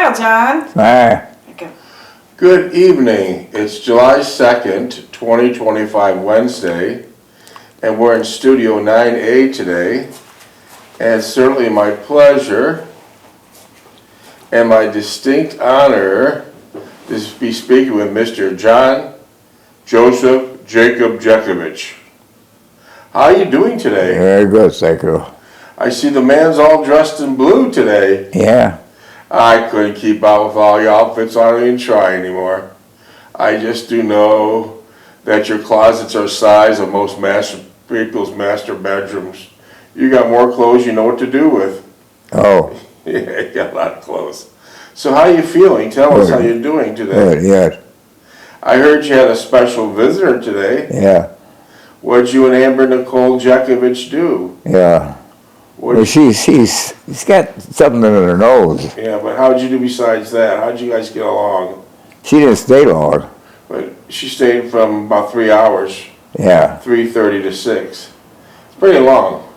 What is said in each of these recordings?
Smile, John. Hi. Okay. Good evening. It's July 2nd, 2025, Wednesday, and we're in Studio 9A today. And it's certainly my pleasure and my distinct honor to be speaking with Mr. John Joseph Jacob Jeckovich. How are you doing today? Very good, thank you. I see the man's all dressed in blue today. Yeah. I couldn't keep up with all your outfits. I don't even try anymore. I just do know that your closets are the size of most people's master bedrooms. You got more clothes you know what to do with. Oh. Yeah, you got a lot of clothes. So how are you feeling? Tell us how you're doing today. Good, yes. I heard you had a special visitor today. Yeah. What'd you and Amber Nicole Jeckovich do? Yeah. Well, she's got something in her nose. Yeah, but how'd you do besides that? How'd you guys get along? She didn't stay long. But she stayed from about 3 hours. Yeah. 3:30 to 6. It's pretty long.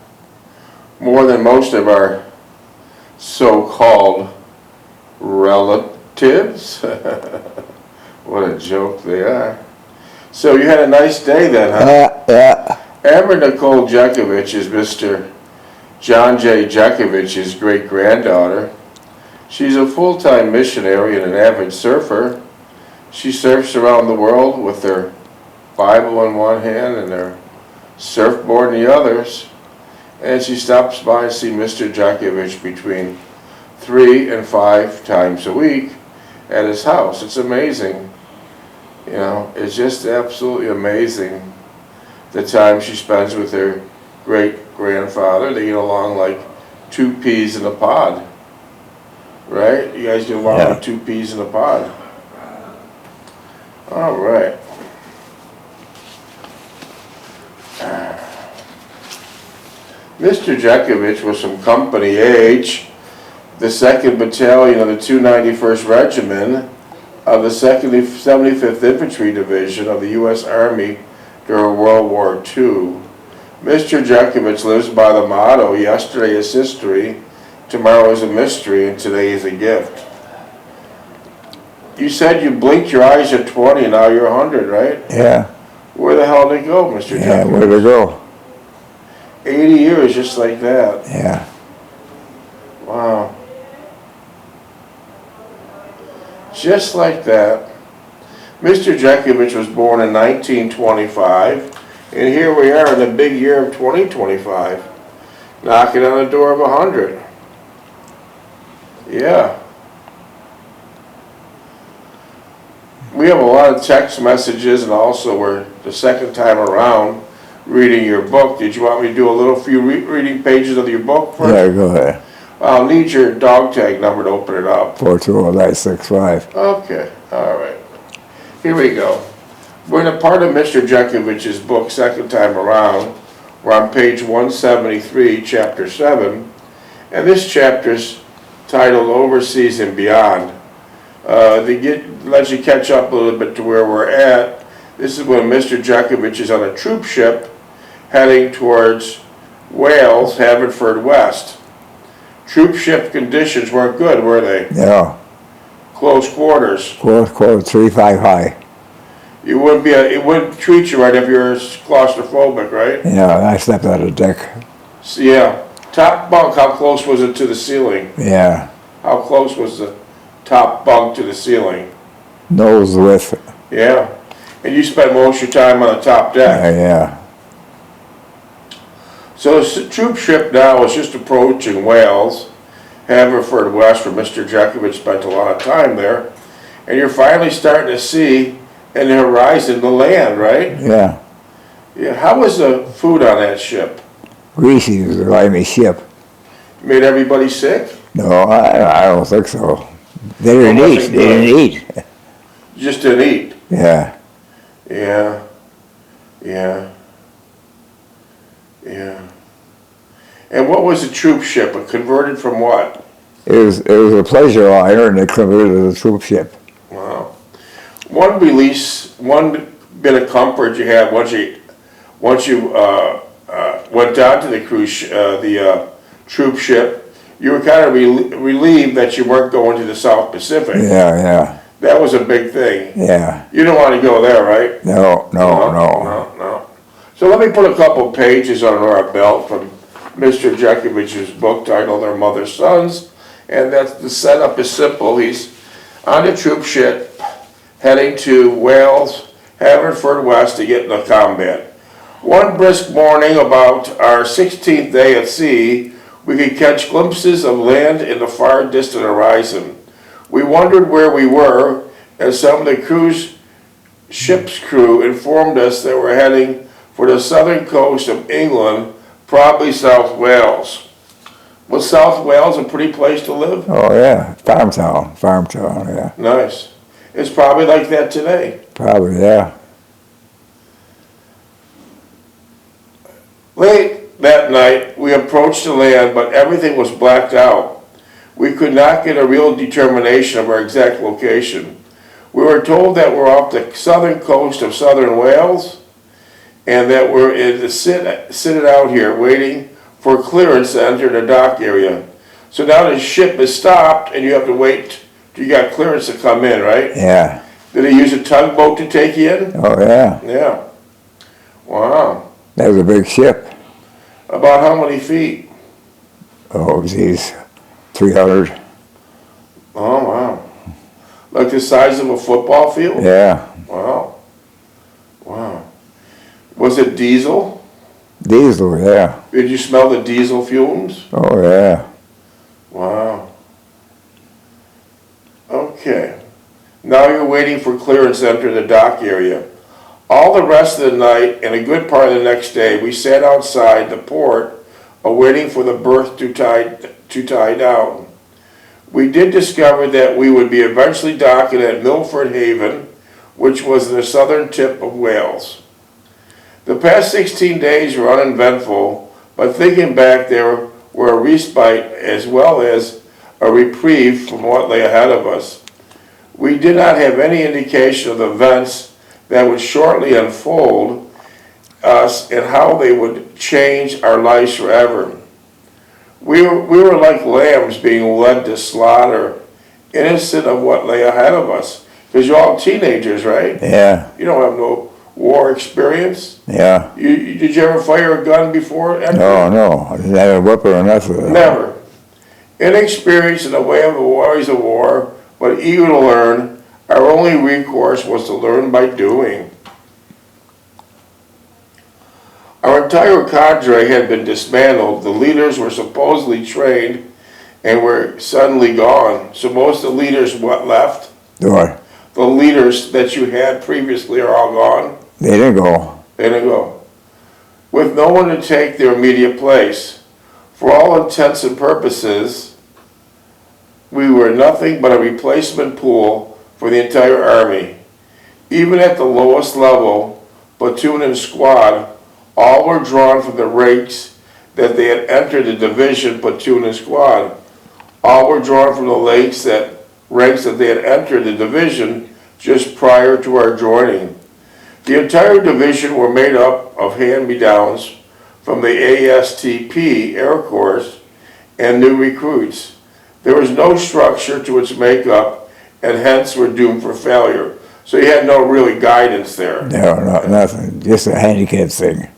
More than most of our so-called relatives. What a joke they are. So you had a nice day then, huh? Yeah. Amber Nicole Jeckovich is Mr. John J. Jeckovich's great-granddaughter. She's a full-time missionary and an avid surfer. She surfs around the world with her Bible in one hand and her surfboard in the others. And she stops by and sees Mr. Jeckovich between 3 and 5 times a week at his house. It's amazing. You know, it's just absolutely amazing the time she spends with her great-grandfather. They get along like two peas in a pod. Right? You guys get along like two peas in a pod. All right. Mr. Jeckovich was from Company H, the 2nd Battalion of the 291st Regiment of the 75th Infantry Division of the U.S. Army during World War II. Mr. Jeckovich lives by the motto, yesterday is history, tomorrow is a mystery, and today is a gift. You said you blinked your eyes at 20, now you're 100, right? Yeah. Where the hell did they go, Mr. Jeckovich? Yeah, where'd they go? 80 years just like that. Yeah. Wow. Just like that. Mr. Jeckovich was born in 1925, and here we are in the big year of 2025, knocking on the door of 100. Yeah. We have a lot of text messages, and also we're the second time around reading your book. Did you want me to do a little few reading pages of your book first? Yeah, go ahead. I'll need your dog tag number to open it up. 420-965. Okay, all right. Here we go. We're in a part of Mr. Jeckovich's book, second time around. We're on page 173, chapter 7. And this chapter's titled Overseas and Beyond. Let you catch up a little bit to where we're at. This is when Mr. Jeckovich is on a troop ship heading towards Wales, Haverford West. Troop ship conditions weren't good, were they? Yeah. Close quarters. Close, 3-5 high. It wouldn't treat you right if you're claustrophobic, right? Yeah, I slept on the deck. So, yeah. Top bunk, how close was it to the ceiling? Yeah. How close was the top bunk to the ceiling? Nose width. Yeah. And you spent most of your time on the top deck. Yeah. So the troop ship now is just approaching Wales, Haverford West, where Mr. Jeckovich spent a lot of time there. And you're finally starting to see in the horizon the land, right? Yeah. Yeah. How was the food on that ship? Greasy was the Limey ship. Made everybody sick? No, I don't think so. They didn't Well, eat. wasn't They didn't eat. You just didn't eat? Yeah. Yeah. Yeah. Yeah. And what was the troop ship? It converted from what? It was a pleasure liner, and they converted it to a troop ship. Wow. One bit of comfort you had once you went down to the troop ship, you were kind of relieved that you weren't going to the South Pacific. Yeah, That was a big thing. yeah. You don't want to go there, right? No. No. So let me put a couple pages under our belt from Mr. Jekovich's book titled Their Mother's Sons, and that's the setup is simple. He's on a troop ship heading to Wales, Haverford West to get into combat. One brisk morning, about our 16th day at sea, we could catch glimpses of land in the far distant horizon. We wondered where we were, and some of the ship's crew informed us that we're heading for the southern coast of England, probably South Wales. Was South Wales a pretty place to live? Oh yeah, farm town, yeah. Nice. It's probably like that today. Probably, yeah. Late that night, we approached the land, but everything was blacked out. We could not get a real determination of our exact location. We were told that we're off the southern coast of southern Wales, and that we're sitting out here waiting for clearance to enter the dock area. So now the ship is stopped, and you have to wait till you got clearance to come in, right? Yeah. Did they use a tugboat to take you in? Oh yeah. Yeah. Wow. That was a big ship. About how many feet? Oh geez, 300. Oh, wow. Like the size of a football field? Yeah. Wow. Wow. Was it diesel? Diesel, yeah. Did you smell the diesel fumes? Oh yeah. Wow. Okay. Now you're waiting for clearance to enter the dock area. All the rest of the night and a good part of the next day, we sat outside the port awaiting for the berth to tie down. We did discover that we would be eventually docking at Milford Haven, which was in the southern tip of Wales. The past 16 days were uneventful, but thinking back, they were a respite as well as a reprieve from what lay ahead of us. We did not have any indication of the events that would shortly unfold us and how they would change our lives forever. We were like lambs being led to slaughter, innocent of what lay ahead of us. Because you're all teenagers, right? Yeah. You don't have no war experience. Yeah. Did you ever fire a gun before? No. I didn't have a whipper or nothing. Never. Inexperienced in the ways of war, but eager to learn, our only recourse was to learn by doing. Our entire cadre had been dismantled. The leaders were supposedly trained and were suddenly gone. So most of the leaders left? What? The leaders that you had previously are all gone? They didn't go. They didn't go. With no one to take their immediate place. For all intents and purposes, we were nothing but a replacement pool for the entire Army. Even at the lowest level, platoon and squad, all were drawn from the ranks that they had entered the division, platoon and squad. All were drawn from the ranks that they had entered the division just prior to our joining. The entire division were made up of hand-me-downs from the ASTP Air Corps and new recruits. There was no structure to its makeup and hence were doomed for failure. So you had no really guidance there. No, nothing. Just a handicap thing.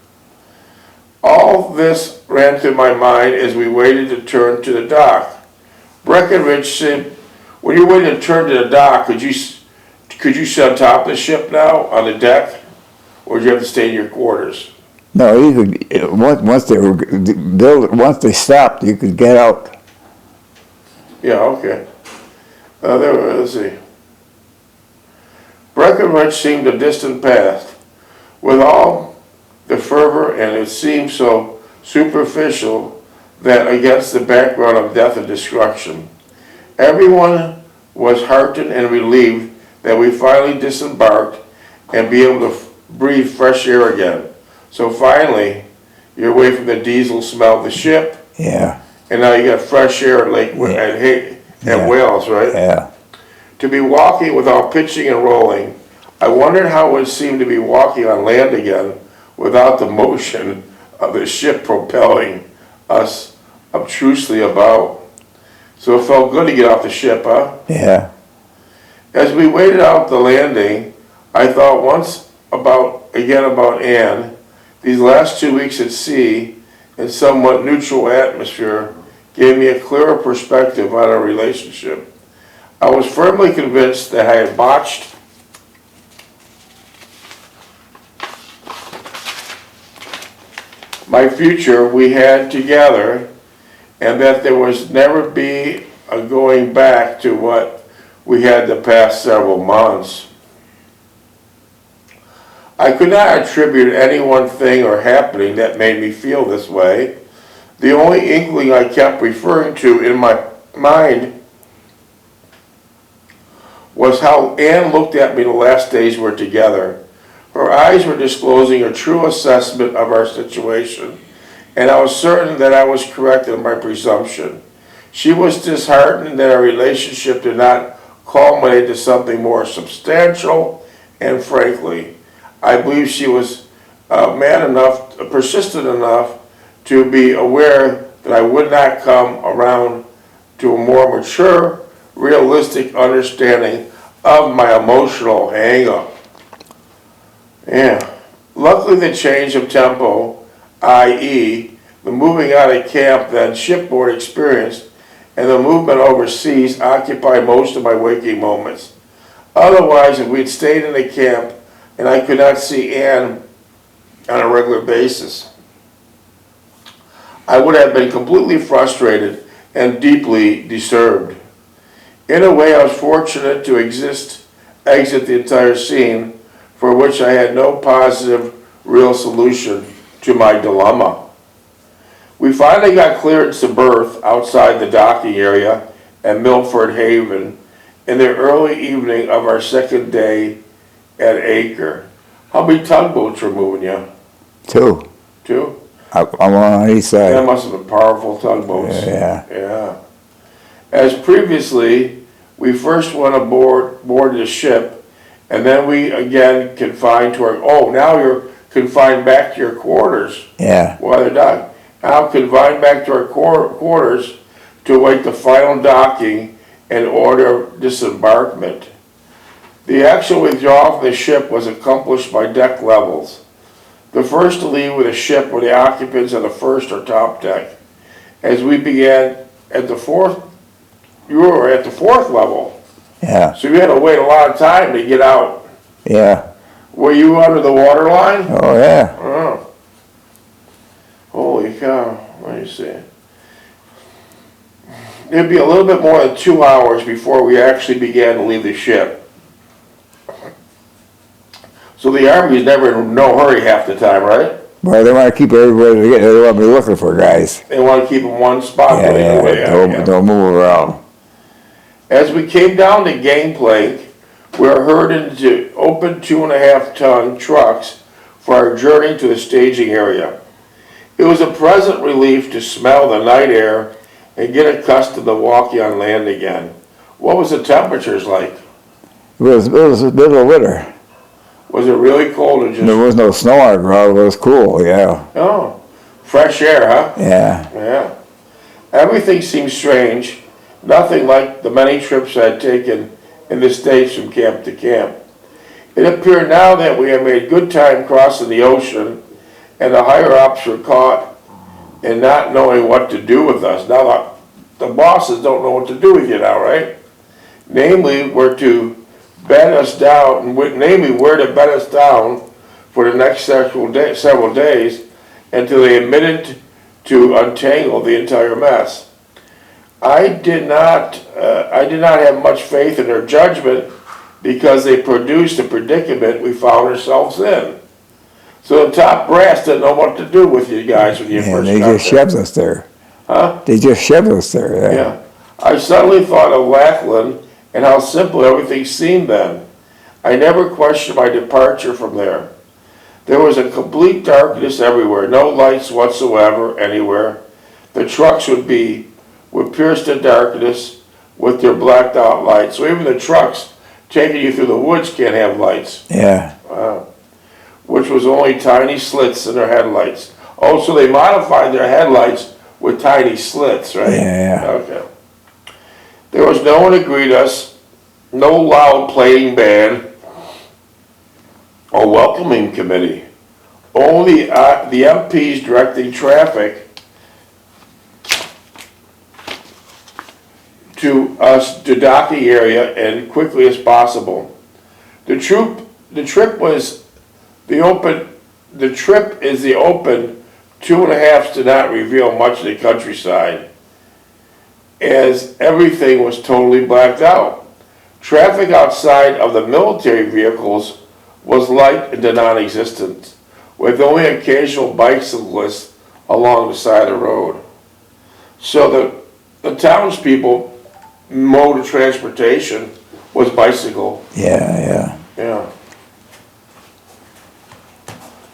All this ran through my mind as we waited to turn to the dock. Breckenridge said, when you're waiting to turn to the dock, could you sit on top of the ship now, on the deck? Or did you have to stay in your quarters? No, you could, once they were built, once they stopped, you could get out. Yeah, okay. Let's see. Breckenridge seemed a distant past. With all the fervor, and it seemed so superficial that against the background of death and destruction. Everyone was heartened and relieved that we finally disembarked and be able to breathe fresh air again. So finally, you're away from the diesel smell of the ship. Yeah. And now you got fresh air at Wales, right? Yeah. To be walking without pitching and rolling, I wondered how it would seem to be walking on land again without the motion of the ship propelling us obtrusely about. So it felt good to get off the ship, huh? Yeah. As we waited out the landing, I thought once about Anne. These last 2 weeks at sea, in somewhat neutral atmosphere, gave me a clearer perspective on our relationship. I was firmly convinced that I had botched my future we had together, and that there was never be a going back to what we had the past several months. I could not attribute any one thing or happening that made me feel this way. The only inkling I kept referring to in my mind was how Anne looked at me the last days we're together. Her eyes were disclosing a true assessment of our situation, and I was certain that I was correct in my presumption. She was disheartened that our relationship did not culminate to something more substantial, and frankly, I believe she was persistent enough to be aware that I would not come around to a more mature, realistic understanding of my emotional hang-up. Yeah. Luckily, the change of tempo, i.e., the moving out of camp then shipboard experience, and the movement overseas occupy most of my waking moments. Otherwise, if we'd stayed in the camp and I could not see Anne on a regular basis, I would have been completely frustrated and deeply disturbed. In a way, I was fortunate to exit the entire scene, for which I had no positive, real solution to my dilemma. We finally got clearance to berth outside the docking area at Milford Haven in the early evening of our second day at Acre. How many tugboats were moving you? 2. 2? I'm on each side. That must have been powerful tugboats. Yeah. As previously, we first went aboard the ship, and then we again confined to our, now you're confined back to your quarters. Yeah. While they're done. Now confined back to our quarters to await the final docking and order of disembarkment. The actual withdrawal from the ship was accomplished by deck levels. The first to leave with the ship were the occupants of the first or top deck. As we began at the fourth, you were at the fourth level. Yeah. So you had to wait a lot of time to get out. Yeah. Were you under the water line? Oh, yeah. Oh. Holy cow. Let me see. It'd be a little bit more than 2 hours before we actually began to leave the ship. So the Army's never in no hurry half the time, right? Well, they want to keep everybody together. They want to be looking for guys. They want to keep them one spot. Don't move around. As we came down the gangplank, we were herded into open 2.5-ton trucks for our journey to the staging area. It was a pleasant relief to smell the night air and get accustomed to walking on land again. What was the temperatures like? It was a bit of winter. Was it really cold or just... There was no snow on the ground. It was cool, yeah. Oh, fresh air, huh? Yeah. Yeah. Everything seemed strange. Nothing like the many trips I had taken in the States from camp to camp. It appeared now that we had made good time crossing the ocean, and the higher-ups were caught in not knowing what to do with us. Now the bosses don't know what to do with you now, right? Namely, where to bed us down for the next several days until they admitted to untangle the entire mess. I did not have much faith in their judgment because they produced the predicament we found ourselves in. So the top brass didn't know what to do with you guys when you first got there. They just shoved us there. Huh? They just shoved us there. Yeah. I suddenly thought of Lackland and how simple everything seemed then. I never questioned my departure from there. There was a complete darkness everywhere, no lights whatsoever anywhere. The trucks would pierce the darkness with their blacked out lights. So even the trucks taking you through the woods can't have lights. Yeah. Wow. Which was only tiny slits in their headlights. Oh, so they modified their headlights with tiny slits, right? Yeah. Okay. There was no one to greet us, no loud playing band or welcoming committee. Only the MPs directing traffic to us to docking area and quickly as possible. The trip is the open 2.5s did not reveal much of the countryside, as everything was totally blacked out. Traffic outside of the military vehicles was light and non-existent, with only occasional bicyclists along the side of the road. So the townspeople mode of transportation was bicycle. Yeah. Yeah.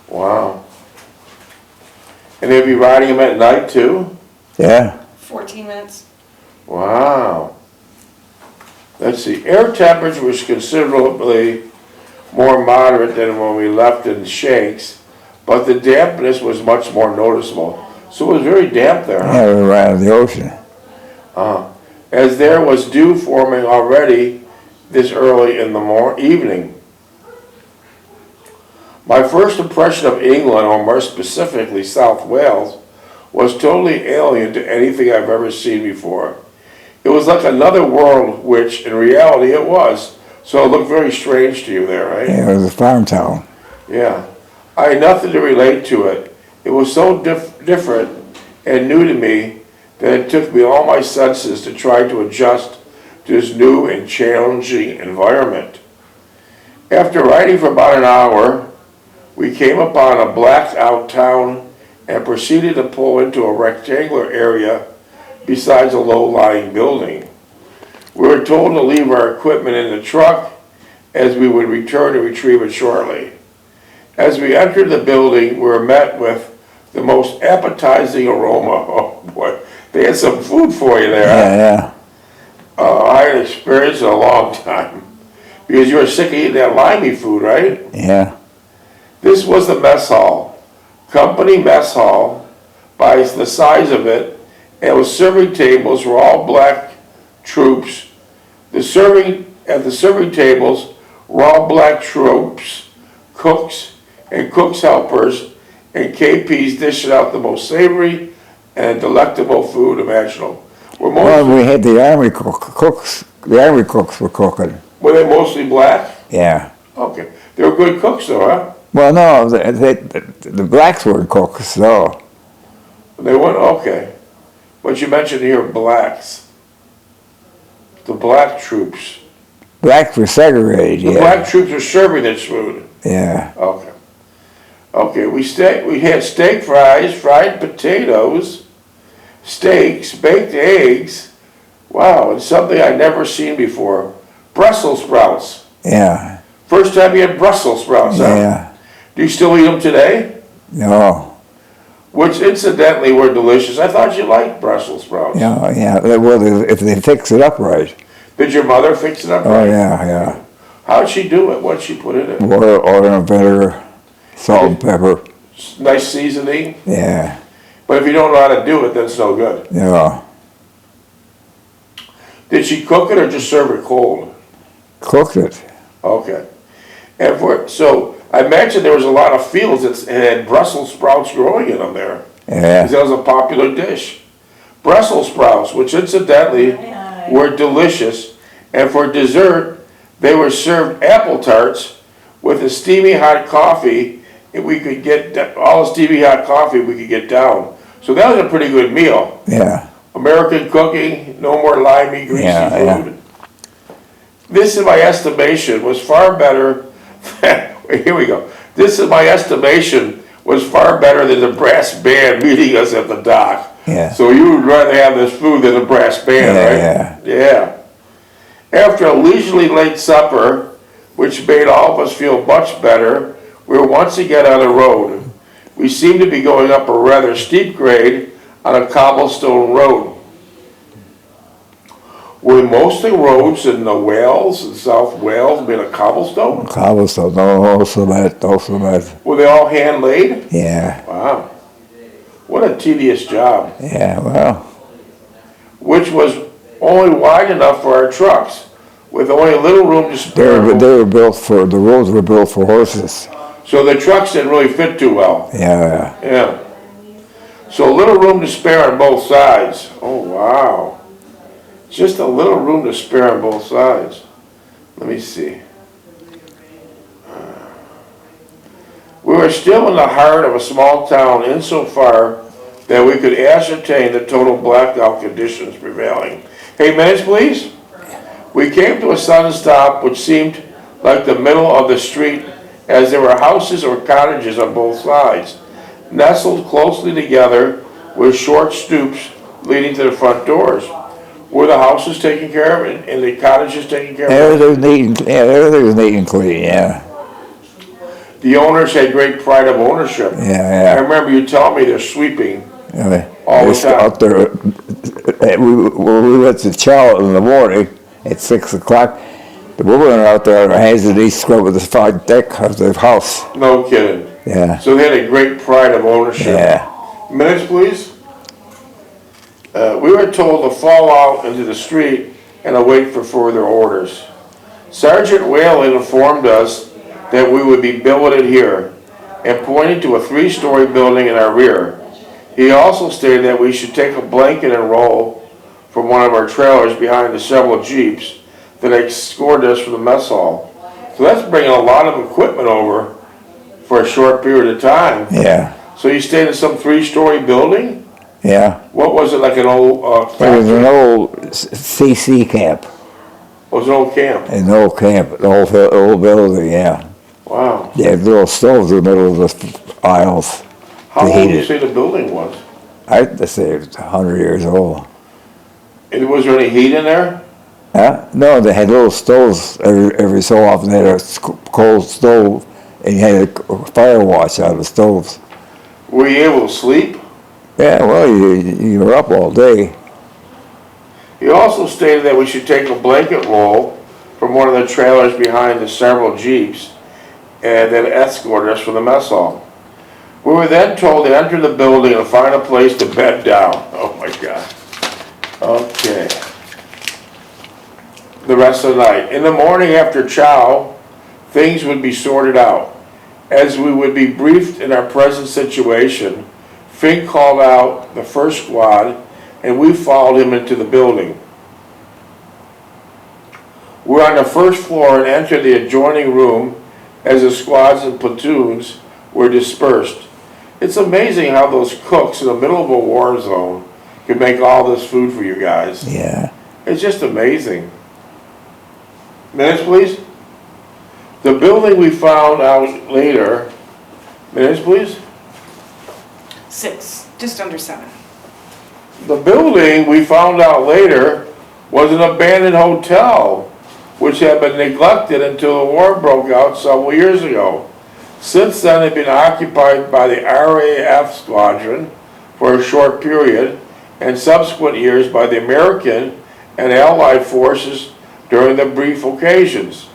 Wow. And they'd be riding them at night too? Yeah. 14 minutes. Wow. Let's see, air temperature was considerably more moderate than when we left in Shanks, but the dampness was much more noticeable. So it was very damp there, huh? Yeah, we were out of the ocean. As there was dew forming already this early in the evening. My first impression of England, or more specifically South Wales, was totally alien to anything I've ever seen before. It was like another world, which in reality it was. So it looked very strange to you there, right? Yeah, it was a farm town. Yeah. I had nothing to relate to it. It was so different and new to me that it took me all my senses to try to adjust to this new and challenging environment. After riding for about an hour, we came upon a blacked out town and proceeded to pull into a rectangular area besides a low-lying building. We were told to leave our equipment in the truck as we would return to retrieve it shortly. As we entered the building, we were met with the most appetizing aroma. Oh boy, they had some food for you there. Yeah. I had experienced it a long time. Because you were sick of eating that limey food, right? Yeah. This was the mess hall. Company mess hall, by the size of it, and with serving tables were all black troops. At the serving tables were all black troops, cooks, and cooks' helpers, and KPs dishing out the most savory and delectable food imaginable. Well, we had the army cooks. The army cooks were cooking. Were they mostly black? Yeah. Okay. They were good cooks though, huh? Well, no, the blacks weren't cooks, no. They weren't? Okay. But you mentioned here blacks. The black troops. Blacks were segregated, The yeah. black troops were serving this food. Yeah. Okay. Okay, we had steak fries, fried potatoes, steaks, baked eggs. Wow, and something I'd never seen before. Brussels sprouts. Yeah. First time you had Brussels sprouts, huh? Yeah. Do you still eat them today? No. Which incidentally were delicious. I thought you liked Brussels sprouts. Yeah. Well, if they fix it up right. Did your mother fix it up Oh, right? yeah. How'd she do it? What'd she put in it? Oil and vinegar, salt and pepper. Nice seasoning? Yeah. But if you don't know how to do it, then it's no good. Yeah. Did she cook it or just serve it cold? Cooked it. Okay. And so I imagine there was a lot of fields that had Brussels sprouts growing in them there. Yeah. Because that was a popular dish. Brussels sprouts, which incidentally were delicious, and for dessert, they were served apple tarts with a steamy hot coffee. And we could get all the steamy hot coffee we could get down. So that was a pretty good meal. Yeah. American cooking, no more limey, greasy food. This, in my estimation, was far better. Here we go. This, in my estimation, was far better than the brass band meeting us at the dock. Yeah. So you would rather have this food than a brass band, right? Yeah. After a leisurely late supper, which made all of us feel much better, we were once again on the road. We seemed to be going up a rather steep grade on a cobblestone road. Were most of the roads in the Wales, in South Wales, made of cobblestone? Cobblestone, also that. Were they all hand laid? Yeah. Wow. What a tedious job. Yeah, well. Which was only wide enough for our trucks, with only a little room to spare. They were built for, the roads were built for horses. So the trucks didn't really fit too well. Yeah. Yeah. So a little room to spare on both sides. Oh, wow. Just a little room to spare on both sides. Let me see. We were still in the heart of a small town insofar that we could ascertain the total blackout conditions prevailing. Hey, minutes, please. We came to a sudden stop which seemed like the middle of the street, as there were houses or cottages on both sides, nestled closely together with short stoops leading to the front doors. Were the houses taken care of and the cottages taken care of? Everything was neat and clean, yeah. The owners had great pride of ownership. Yeah. I remember you telling me they're sweeping all the Just time. out there, we went to chow in the morning at 6 o'clock. The women are out there on their hands and knees scrubbing the front deck of their house. No kidding. Yeah. So they had a great pride of ownership. Yeah. Minutes, please. We were told to fall out into the street and await for further orders. Sergeant Whalen informed us that we would be billeted here and pointed to a 3-story building in our rear. He also stated that we should take a blanket and roll from one of our trailers behind the several Jeeps that escorted us from the mess hall. So that's bringing a lot of equipment over for a short period of time. Yeah. So you stayed in some 3-story building? Yeah. What was it, like an old It was factory? an old CC camp. It was an old camp? An old camp, an old building, yeah. Wow. They had little stoves in the middle of the aisles. How They old hate did you it. say the building was? I'd say it was 100 years old. And was there any heat in there? Huh? No, they had little stoves every so often. They had a cold stove, and you had a fire watch out of the stoves. Were you able to sleep? Yeah, well, you were up all day. He also stated that we should take a blanket roll from one of the trailers behind the several Jeeps and then escort us from the mess hall. We were then told to enter the building and find a place to bed down. Oh my God. Okay. The rest of the night. In the morning after chow, things would be sorted out. As we would be briefed in our present situation, Fink called out the first squad and we followed him into the building. We're on the first floor and entered the adjoining room as the squads and platoons were dispersed. It's amazing how those cooks in the middle of a war zone can make all this food for you guys. Yeah. It's just amazing. Minutes, please. The building we found out later, minutes, please. 6, just under 7. The building we found out later was an abandoned hotel, which had been neglected until the war broke out several years ago. Since then, it had been occupied by the RAF squadron for a short period, and subsequent years by the American and Allied forces during the brief occasions.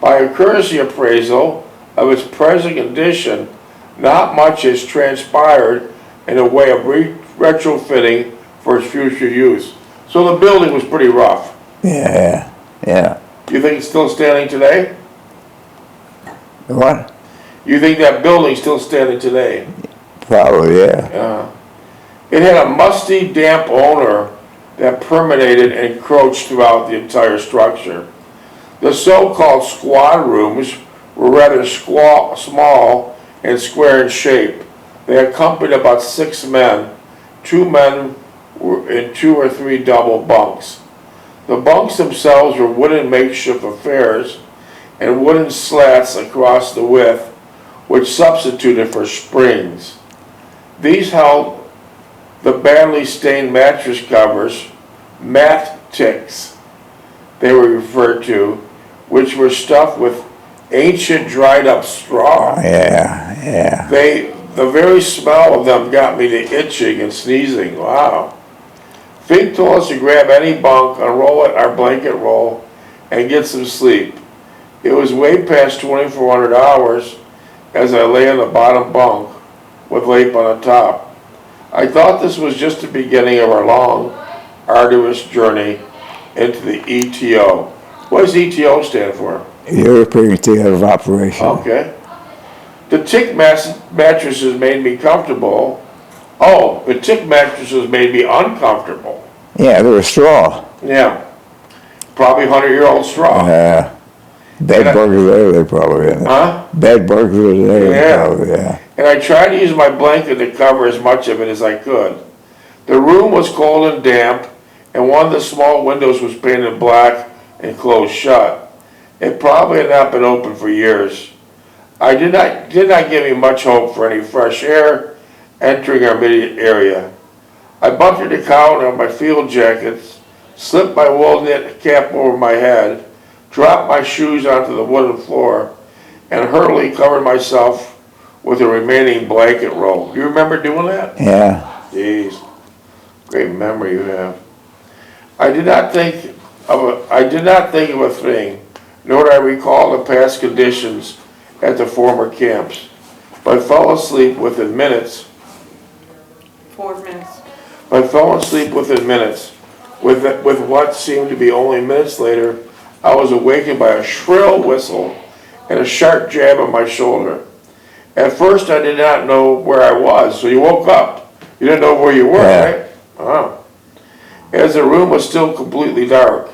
By a courtesy appraisal of its present condition, not much has transpired in a way of retrofitting for its future use. So the building was pretty rough. Yeah. Do you think it's still standing today? What? You think that building's still standing today? Probably, yeah. It had a musty, damp owner that permeated and encroached throughout the entire structure. The so-called squad rooms were rather small and square in shape. They accompanied about 6 men. 2 men were in 2 or 3 double bunks. The bunks themselves were wooden makeshift affairs and wooden slats across the width, which substituted for springs. These held the badly stained mattress covers, mat ticks, they were referred to, which were stuffed with ancient dried up straw. Yeah. The very smell of them got me to itching and sneezing. Wow. Fink told us to grab any bunk, unroll it, our blanket roll, and get some sleep. It was way past 2,400 hours as I lay on the bottom bunk with Lape on the top. I thought this was just the beginning of our arduous journey into the ETO. What does ETO stand for? European Theater of Operation. Okay. The tick mattresses made me comfortable. Oh, the tick mattresses made me uncomfortable. Yeah, they were straw. Yeah. Probably 100-year-old straw. Bed bugs there, they probably in it. Huh? Bed bugs were there, Yeah. probably, yeah. And I tried to use my blanket to cover as much of it as I could. The room was cold and damp, and one of the small windows was painted black and closed shut. It probably had not been open for years. I did not give me much hope for any fresh air entering our immediate area. I buckled the cowl on my field jackets, slipped my wool knit cap over my head, dropped my shoes onto the wooden floor, and hurriedly covered myself with the remaining blanket roll. Do you remember doing that? Yeah. Jeez, great memory you have. I did not think of a thing, nor did I recall the past conditions at the former camps, but fell asleep within minutes. 4 minutes. I fell asleep within minutes. With what seemed to be only minutes later, I was awakened by a shrill whistle and a sharp jab on my shoulder. At first, I did not know where I was, so you woke up. You didn't know where you were, right? Oh. As the room was still completely dark,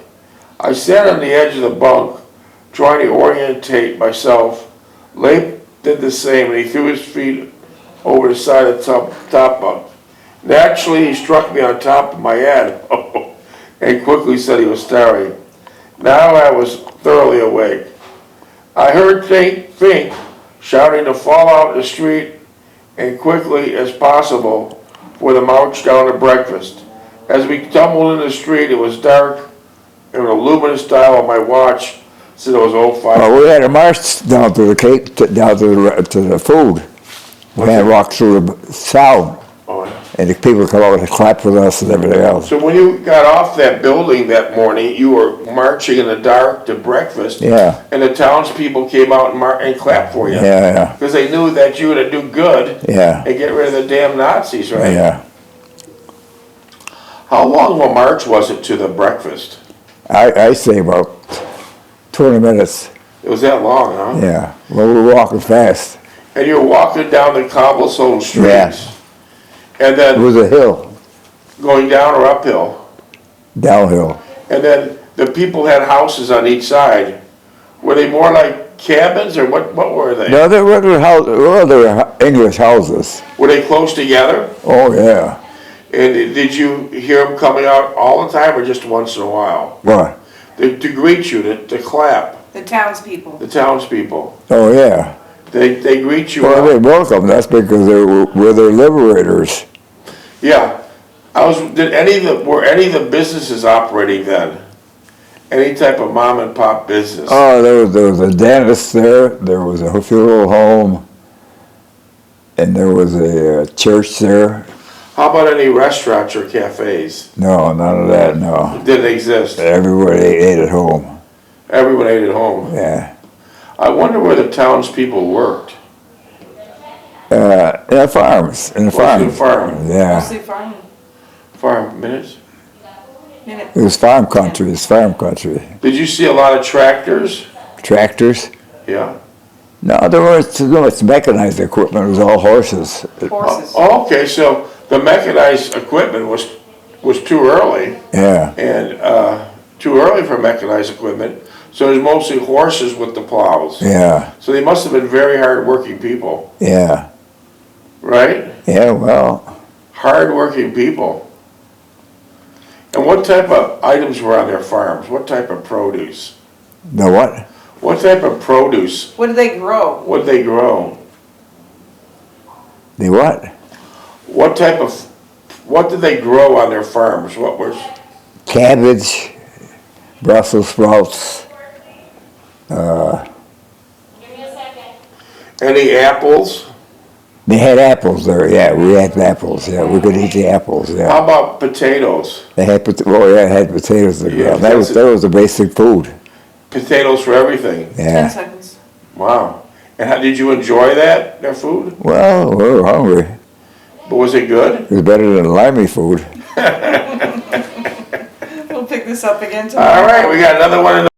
I sat on the edge of the bunk, trying to orientate myself. Leip did the same, and he threw his feet over the side of the top bunk. Naturally, he struck me on top of my head and quickly said he was sorry. Now I was thoroughly awake. I heard Fink shouting to fall out in the street and quickly as possible for the march down to breakfast. As we tumbled in the street, it was dark and a luminous dial on my watch said it was 05. Well, we had a march down to the Cape, down to the food. We had to walk through the sound. Oh, yeah. And the people come over to clap with us and everything else. So when you got off that building that morning, you were marching in the dark to breakfast. Yeah. And the townspeople came out and clapped for you. Yeah, Because they knew that you were to do good yeah, and get rid of the damn Nazis, right? yeah. How long of a march was it to the breakfast? I say about 20 minutes. It was that long, huh? Yeah. Well, we were walking fast. And you were walking down the cobblestone streets. Yeah. And It then was a hill, going down or uphill. downhill. And then the people had houses on each side. Were they more like cabins or what were they? No, they were regular houses. Well, they were English houses. Were they close together? Oh, yeah. And did you hear them coming out all the time or just once in a while? What? To greet you, to clap, The townspeople. the townspeople. Oh, yeah. They greet you. Well, they welcome. That's because they were their liberators. Yeah. Were any of the businesses operating then? Any type of mom and pop business? Oh, there was a dentist there was a funeral home, and there was a church there. How about any restaurants or cafes? No, none of that, no. Didn't exist. Everybody ate at home. Everyone ate at home. Yeah. I wonder where the townspeople worked. In the farms. In the Mostly farms. farm. Yeah. Mostly farming. Farm minutes. Minute. It was farm country. It's farm country. Did you see a lot of tractors? Tractors? Yeah. No, there weren't too much mechanized equipment. It was all horses. Horses. Oh, okay, so the mechanized equipment was too early, Yeah. and too early for mechanized equipment. So it was mostly horses with the plows. Yeah. So they must have been very hard-working people, Yeah. right? Yeah, well, Hard-working people. And what type of items were on their farms? What type of produce? the what? What type of produce What do they grow? would they grow? The what? What did they grow on their farms? What was? Cabbage, Brussels sprouts, Any apples? they had apples there, yeah, we had apples, yeah, we could eat the apples, yeah. How about potatoes? They had, had potatoes to Yeah, grow. That was the basic food, Potatoes for everything. 10 yeah. seconds. Wow. And how did you enjoy their food? Well, we were hungry. But was it good? It was better than limey food. this up again tomorrow. All right, we got another one in the